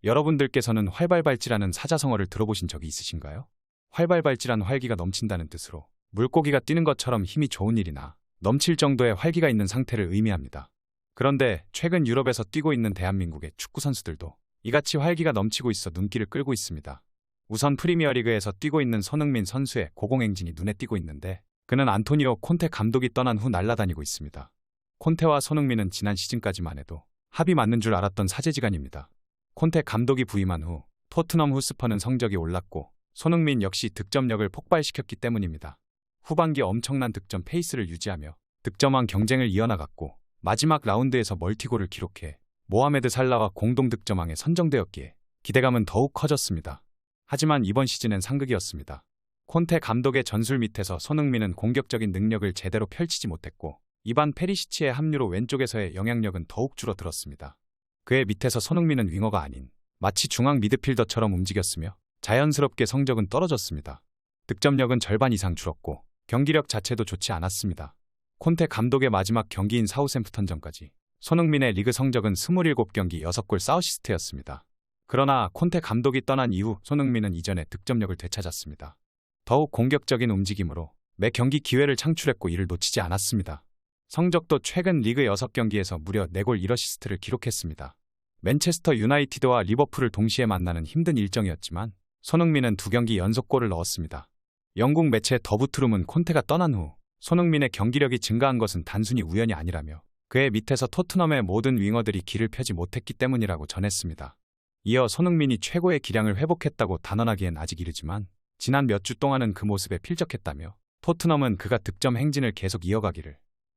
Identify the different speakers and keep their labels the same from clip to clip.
Speaker 1: 여러분들께서는 활발발찌라는 사자성어를 들어보신 적이 있으신가요? 활발발찌란 활기가 넘친다는 뜻으로 물고기가 뛰는 것처럼 힘이 좋은 일이나 넘칠 정도의 활기가 있는 상태를 의미합니다. 그런데 최근 유럽에서 뛰고 있는 대한민국의 축구 선수들도 이같이 활기가 넘치고 있어 눈길을 끌고 있습니다. 우선 프리미어리그에서 뛰고 있는 손흥민 선수의 고공행진이 눈에 띄고 있는데 그는 안토니오 콘테 감독이 떠난 후 날아다니고 있습니다. 콘테와 손흥민은 지난 시즌까지만 해도 합이 맞는 줄 알았던 사제지간입니다. 콘테 감독이 부임한 후 토트넘 호스퍼는 성적이 올랐고 손흥민 역시 득점력을 폭발시켰기 때문입니다. 후반기 엄청난 득점 페이스를 유지하며 득점왕 경쟁을 이어나갔고 마지막 라운드에서 멀티골을 기록해 모하메드 살라와 공동 득점왕에 선정되었기에 기대감은 더욱 커졌습니다. 하지만 이번 시즌은 상극이었습니다. 콘테 감독의 전술 밑에서 손흥민은 공격적인 능력을 제대로 펼치지 못했고 이반 페리시치의 합류로 왼쪽에서의 영향력은 더욱 줄어들었습니다. 그의 밑에서 손흥민은 윙어가 아닌 마치 중앙 미드필더처럼 움직였으며 자연스럽게 성적은 떨어졌습니다. 득점력은 절반 이상 줄었고 경기력 자체도 좋지 않았습니다. 콘테 감독의 마지막 경기인 사우샘프턴전까지 손흥민의 리그 성적은 27경기 6골 4어시스트였습니다. 그러나 콘테 감독이 떠난 이후 손흥민은 이전의 득점력을 되찾았습니다. 더욱 공격적인 움직임으로 매 경기 기회를 창출했고 이를 놓치지 않았습니다. 성적도 최근 리그 6경기에서 무려 4골 1어시스트를 기록했습니다. 맨체스터 유나이티드와 리버풀을 동시에 만나는 힘든 일정이었지만 손흥민은 2경기 연속골을 넣었습니다. 영국 매체 더부트룸은 콘테가 떠난 후 손흥민의 경기력이 증가한 것은 단순히 우연이 아니라며 그의 밑에서 토트넘의 모든 윙어들이 길을 펴지 못했기 때문이라고 전했습니다. 이어 손흥민이 최고의 기량을 회복했다고 단언하기엔 아직 이르지만 지난 몇 주 동안은 그 모습에 필적했다며 토트넘은 그가 득점 행진을 계속 이어가기를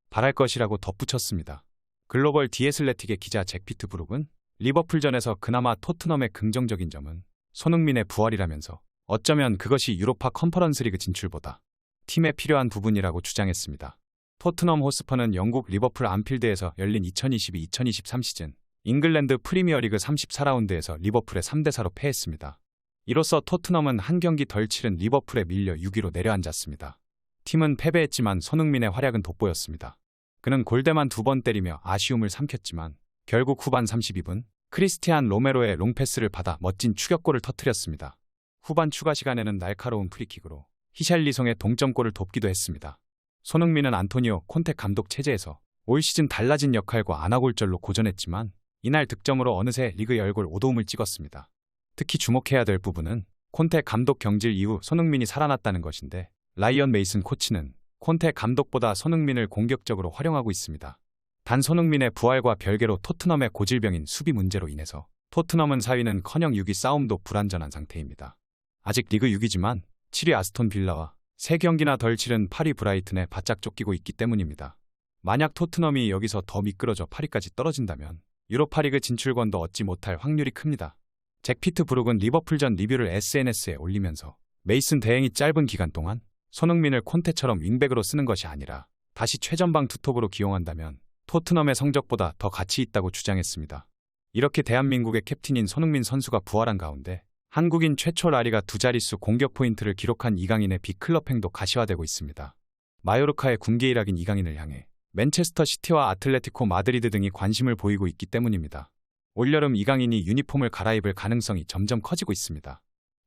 Speaker 1: 바랄 것이라고 덧붙였습니다. 글로벌 디애슬레틱의 기자 잭 피트브룩은 리버풀전에서 그나마 토트넘의 긍정적인 점은 손흥민의 부활이라면서 어쩌면 그것이 유로파 컨퍼런스 리그 진출보다 팀에 필요한 부분이라고 주장했습니다. 토트넘 호스퍼는 영국 리버풀 안필드에서 열린 2022-2023 시즌 잉글랜드 프리미어리그 34라운드에서 리버풀에 3대4로 패했습니다. 이로써 토트넘은 한 경기 덜 치른 리버풀에 밀려 6위로 내려앉았습니다. 팀은 패배했지만 손흥민의 활약은 돋보였습니다. 그는 골대만 2번 때리며 아쉬움을 삼켰지만 결국 후반 32분 크리스티안 로메로의 롱패스를 받아 멋진 추격골을 터뜨렸습니다. 후반 추가 시간에는 날카로운 프리킥으로 히샬리송의 동점골을 돕기도 했습니다. 손흥민은 안토니오 콘테 감독 체제에서 올 시즌 달라진 역할과 안아골절로 고전했지만 이날 득점으로 어느새 리그 10골 5도움을 찍었습니다. 특히 주목해야 될 부분은 콘테 감독 경질 이후 손흥민이 살아났다는 것인데 라이언 메이슨 코치는 콘테 감독보다 손흥민을 공격적으로 활용하고 있습니다. 단 손흥민의 부활과 별개로 토트넘의 고질병인 수비 문제로 인해서 토트넘은 4위는커녕 6위 싸움도 불안전한 상태입니다. 아직 리그 6위지만 7위 아스톤 빌라와 3경기나 덜 치른 8위 브라이튼에 바짝 쫓기고 있기 때문입니다. 만약 토트넘이 여기서 더 미끄러져 8위까지 떨어진다면 유로파리그 진출권도 얻지 못할 확률이 큽니다. 잭 피트브룩은 리버풀전 리뷰를 SNS에 올리면서 메이슨 대행이 짧은 기간 동안 손흥민을 콘테처럼 윙백으로 쓰는 것이 아니라 다시 최전방 투톱으로 기용한다면 토트넘의 성적보다 더 가치 있다고 주장했습니다. 이렇게 대한민국의 캡틴인 손흥민 선수가 부활한 가운데 한국인 최초 라리가 2자릿수 공격 포인트를 기록한 이강인의 빅클럽행도 가시화되고 있습니다. 마요르카의 군계 일학인 이강인을 향해 맨체스터 시티와 아틀레티코 마드리드 등이 관심을 보이고 있기 때문입니다. 올여름 이강인이 유니폼을 갈아입을 가능성이 점점 커지고 있습니다.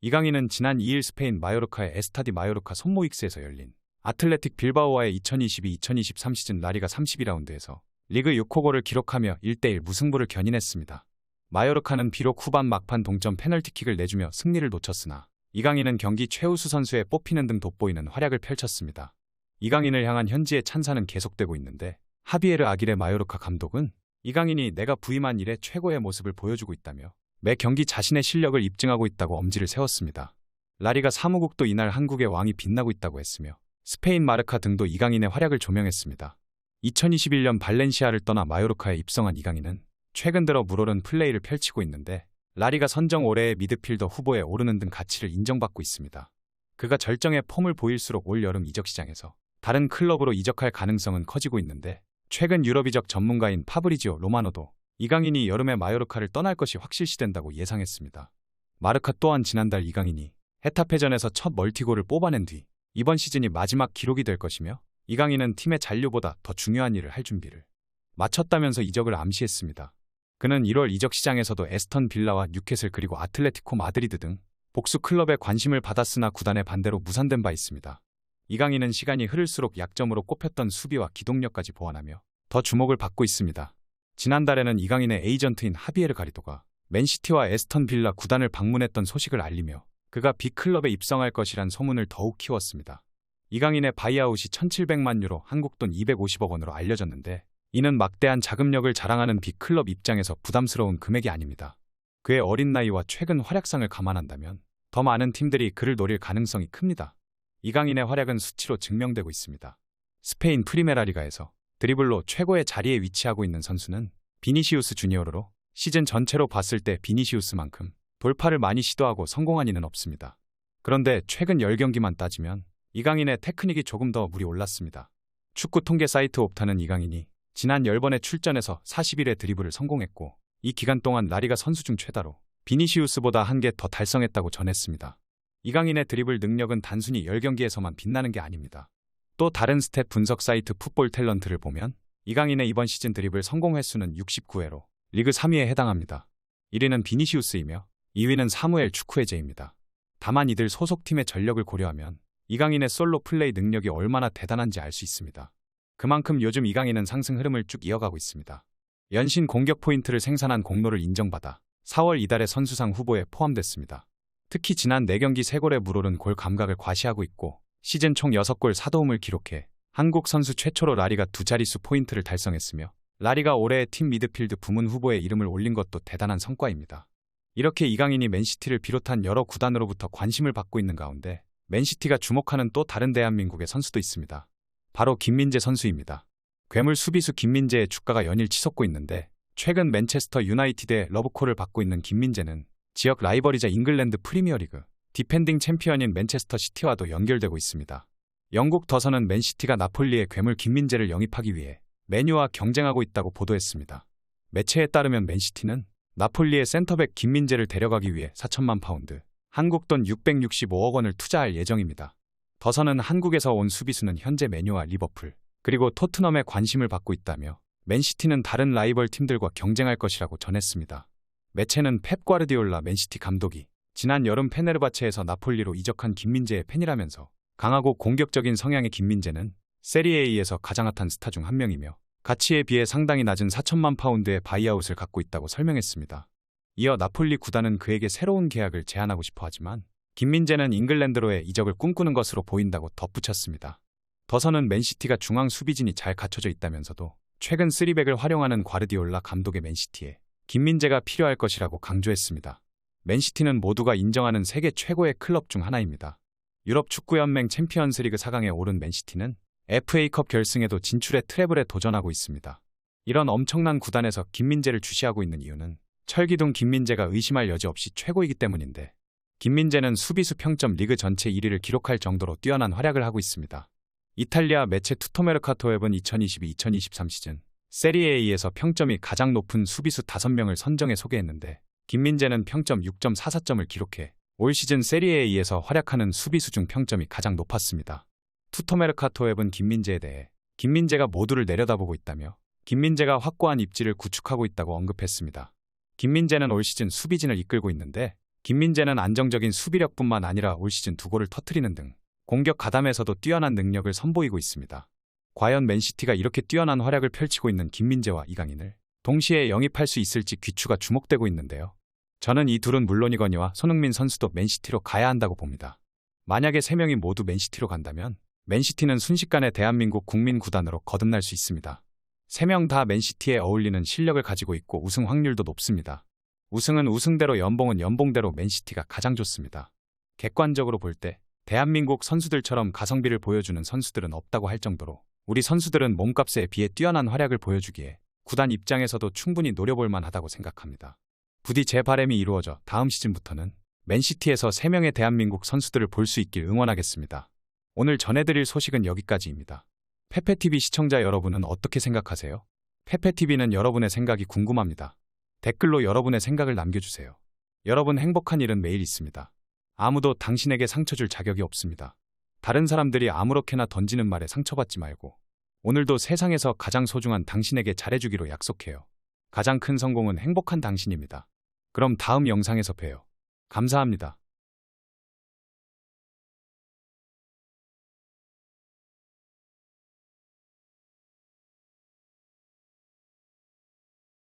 Speaker 1: 이강인은 지난 2일 스페인 마요르카의 에스타디 마요르카 손모익스에서 열린 아틀레틱 빌바오와의 2022-2023 시즌 라리가 32라운드에서 리그 6호골을 기록하며 1대1 무승부를 견인했습니다. 마요르카는 비록 후반 막판 동점 페널티킥을 내주며 승리를 놓쳤으나 이강인은 경기 최우수 선수에 뽑히는 등 돋보이는 활약을 펼쳤습니다. 이강인을 향한 현지의 찬사는 계속되고 있는데 하비에르 아길레 마요르카 감독은 이강인이 내가 부임한 이래 최고의 모습을 보여주고 있다며 매 경기 자신의 실력을 입증하고 있다고 엄지를 세웠습니다. 라리가 사무국도 이날 한국의 왕이 빛나고 있다고 했으며 스페인 마르카 등도 이강인의 활약을 조명했습니다. 2021년 발렌시아를 떠나 마요르카에 입성한 이강인은 최근 들어 물오른 플레이를 펼치고 있는데 라리가 선정 올해의 미드필더 후보에 오르는 등 가치를 인정받고 있습니다. 그가 절정의 폼을 보일수록 올 여름 이적 시장에서 다른 클럽으로 이적할 가능성은 커지고 있는데 최근 유럽 이적 전문가인 파브리지오 로마노도 이강인이 여름에 마요르카를 떠날 것이 확실시된다고 예상했습니다. 마르카 또한 지난달 이강인이 헤타페전에서 첫 멀티골을 뽑아낸 뒤 이번 시즌이 마지막 기록이 될 것이며 이강인은 팀의 잔류보다 더 중요한 일을 할 준비를 마쳤다면서 이적을 암시했습니다. 그는 1월 이적 시장에서도 에스턴 빌라와 뉴캐슬 그리고 아틀레티코 마드리드 등 복수 클럽의 관심을 받았으나 구단의 반대로 무산된 바 있습니다. 이강인은 시간이 흐를수록 약점으로 꼽혔던 수비와 기동력까지 보완하며 더 주목을 받고 있습니다. 지난달에는 이강인의 에이전트인 하비에르 가리도가 맨시티와 에스턴 빌라 구단을 방문했던 소식을 알리며 그가 빅클럽에 입성할 것이란 소문을 더욱 키웠습니다. 이강인의 바이아웃이 1,700만 유로, 한국 돈 250억 원으로 알려졌는데 이는 막대한 자금력을 자랑하는 빅클럽 입장에서 부담스러운 금액이 아닙니다. 그의 어린 나이와 최근 활약상을 감안한다면 더 많은 팀들이 그를 노릴 가능성이 큽니다. 이강인의 활약은 수치로 증명되고 있습니다. 스페인 프리메라 리가에서 드리블로 최고의 자리에 위치하고 있는 선수는 비니시우스 주니어르로 시즌 전체로 봤을 때 비니시우스만큼 돌파를 많이 시도하고 성공한 이는 없습니다. 그런데 최근 10경기만 따지면 이강인의 테크닉이 조금 더 물이 올랐습니다. 축구 통계 사이트 옵타는 이강인이 지난 10번의 출전에서 41회 드리블을 성공했고 이 기간 동안 라리가 선수 중 최다로 비니시우스보다 한 개 더 달성했다고 전했습니다. 이강인의 드리블 능력은 단순히 10경기에서만 빛나는 게 아닙니다. 또 다른 스탯 분석 사이트 풋볼 탤런트를 보면 이강인의 이번 시즌 드리블 성공 횟수는 69회로 리그 3위에 해당합니다. 1위는 비니시우스이며 2위는 사무엘 추쿠에제입니다. 다만 이들 소속팀의 전력을 고려하면 이강인의 솔로 플레이 능력이 얼마나 대단한지 알 수 있습니다. 그만큼 요즘 이강인은 상승 흐름을 쭉 이어가고 있습니다. 연신 공격 포인트를 생산한 공로를 인정받아 4월 이달의 선수상 후보에 포함됐습니다. 특히 지난 4경기 3골의 물오른 골 감각을 과시하고 있고 시즌 총 6골 4도움을 기록해 한국 선수 최초로 라리가 2자릿수 포인트를 달성했으며 라리가 올해의 팀 미드필드 부문 후보에 이름을 올린 것도 대단한 성과입니다. 이렇게 이강인이 맨시티를 비롯한 여러 구단으로부터 관심을 받고 있는 가운데 맨시티가 주목하는 또 다른 대한민국의 선수도 있습니다. 바로 김민재 선수입니다. 괴물 수비수 김민재의 주가가 연일 치솟고 있는데 최근 맨체스터 유나이티드의 러브콜을 받고 있는 김민재는 지역 라이벌이자 잉글랜드 프리미어리그 디펜딩 챔피언인 맨체스터 시티와도 연결되고 있습니다. 영국 더선은 맨시티가 나폴리의 괴물 김민재를 영입하기 위해 맨유와 경쟁하고 있다고 보도했습니다. 매체에 따르면 맨시티는 나폴리의 센터백 김민재를 데려가기 위해 4천만 파운드, 한국 돈 665억 원을 투자할 예정입니다. 더선은 한국에서 온 수비수는 현재 맨유와 리버풀, 그리고 토트넘에 관심을 받고 있다며 맨시티는 다른 라이벌 팀들과 경쟁할 것이라고 전했습니다. 매체는 펩 과르디올라 맨시티 감독이 지난 여름 페네르바체에서 나폴리로 이적한 김민재의 팬이라면서 강하고 공격적인 성향의 김민재는 세리에A에서 가장 핫한 스타 중 한 명이며 가치에 비해 상당히 낮은 4천만 파운드의 바이아웃을 갖고 있다고 설명했습니다. 이어 나폴리 구단은 그에게 새로운 계약을 제안하고 싶어 하지만 김민재는 잉글랜드로의 이적을 꿈꾸는 것으로 보인다고 덧붙였습니다. 더선은 맨시티가 중앙 수비진이 잘 갖춰져 있다면서도 최근 3백을 활용하는 과르디올라 감독의 맨시티에 김민재가 필요할 것이라고 강조했습니다. 맨시티는 모두가 인정하는 세계 최고의 클럽 중 하나입니다. 유럽 축구연맹 챔피언스리그 4강에 오른 맨시티는 FA컵 결승에도 진출해 트래블에 도전하고 있습니다. 이런 엄청난 구단에서 김민재를 주시하고 있는 이유는 철기둥 김민재가 의심할 여지 없이 최고이기 때문인데 김민재는 수비수 평점 리그 전체 1위를 기록할 정도로 뛰어난 활약을 하고 있습니다. 이탈리아 매체 투토메르카토웹은 2022-2023 시즌 세리에A에서 평점이 가장 높은 수비수 5명을 선정해 소개했는데 김민재는 평점 6.44점을 기록해 올 시즌 세리에A에서 활약하는 수비수 중 평점이 가장 높았습니다. 투토메르카토웹은 김민재에 대해 김민재가 모두를 내려다보고 있다며 김민재가 확고한 입지를 구축하고 있다고 언급했습니다. 김민재는 올 시즌 수비진을 이끌고 있는데 김민재는 안정적인 수비력뿐만 아니라 올 시즌 2골을 터뜨리는 등 공격 가담에서도 뛰어난 능력을 선보이고 있습니다. 과연 맨시티가 이렇게 뛰어난 활약을 펼치고 있는 김민재와 이강인을 동시에 영입할 수 있을지 귀추가 주목되고 있는데요. 저는 이 둘은 물론이거니와 손흥민 선수도 맨시티로 가야 한다고 봅니다. 만약에 3명이 모두 맨시티로 간다면 맨시티는 순식간에 대한민국 국민 구단으로 거듭날 수 있습니다. 3명 다 맨시티에 어울리는 실력을 가지고 있고 우승 확률도 높습니다. 우승은 우승대로 연봉은 연봉대로 맨시티가 가장 좋습니다. 객관적으로 볼 때 대한민국 선수들처럼 가성비를 보여주는 선수들은 없다고 할 정도로 우리 선수들은 몸값에 비해 뛰어난 활약을 보여주기에 구단 입장에서도 충분히 노려볼 만하다고 생각합니다. 부디 제 바람이 이루어져 다음 시즌부터는 맨시티에서 3명의 대한민국 선수들을 볼 수 있길 응원하겠습니다. 오늘 전해드릴 소식은 여기까지입니다. 페페TV 시청자 여러분은 어떻게 생각하세요? 페페TV는 여러분의 생각이 궁금합니다. 댓글로 여러분의 생각을 남겨주세요. 여러분 행복한 일은 매일 있습니다. 아무도 당신에게 상처 줄 자격이 없습니다. 다른 사람들이 아무렇게나 던지는 말에 상처받지 말고 오늘도 세상에서 가장 소중한 당신에게 잘해주기로 약속해요. 가장 큰 성공은 행복한 당신입니다. 그럼 다음 영상에서 봬요. 감사합니다.